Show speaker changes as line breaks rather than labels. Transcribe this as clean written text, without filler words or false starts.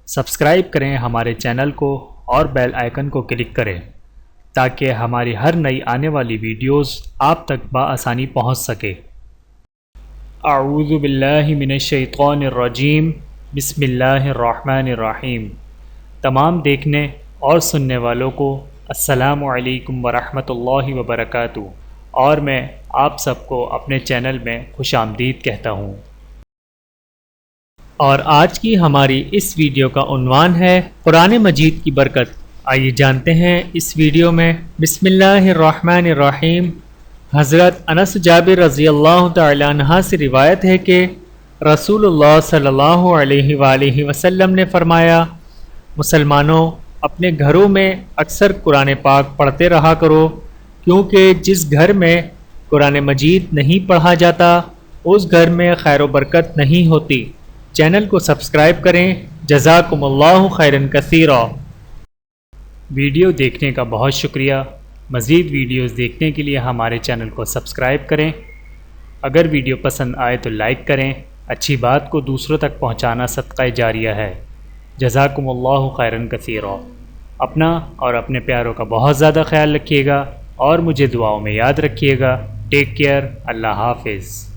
Subscribe کریں ہمارے channel کو اور بیل آئیکن کو کلک کریں تاکہ ہماری ہر نئی آنے والی ویڈیوز آپ تک بآسانی پہنچ سکے۔ اعوذ باللہ من الشیطان الرجیم، بسم اللہ الرحمن الرحیم۔ تمام دیکھنے اور سننے والوں کو السلام علیکم ورحمۃ اللہ وبرکاتہ، اور میں آپ سب کو اپنے چینل میں خوش آمدید کہتا ہوں۔ اور آج کی ہماری اس ویڈیو کا عنوان ہے قرآن مجید کی برکت۔ آئیے جانتے ہیں اس ویڈیو میں۔ بسم اللہ الرحمن الرحیم۔ حضرت انس جابر رضی اللہ تعالی عنہ سے روایت ہے کہ رسول اللہ صلی اللہ علیہ وآلہ وسلم نے فرمایا، مسلمانوں اپنے گھروں میں اکثر قرآن پاک پڑھتے رہا کرو، کیونکہ جس گھر میں قرآن مجید نہیں پڑھا جاتا اس گھر میں خیر و برکت نہیں ہوتی۔ چینل کو سبسکرائب کریں۔ جزاکم اللہ خیرن کثیرا۔ ویڈیو دیکھنے کا بہت شکریہ۔ مزید ویڈیوز دیکھنے کے لیے ہمارے چینل کو سبسکرائب کریں۔ اگر ویڈیو پسند آئے تو لائک کریں۔ اچھی بات کو دوسروں تک پہنچانا صدقہ جاریہ ہے۔ جزاکم اللہ خیرن کثیرا۔ اپنا اور اپنے پیاروں کا بہت زیادہ خیال رکھیے گا اور مجھے دعاؤں میں یاد رکھیے گا۔ Take care. اللہ حافظ۔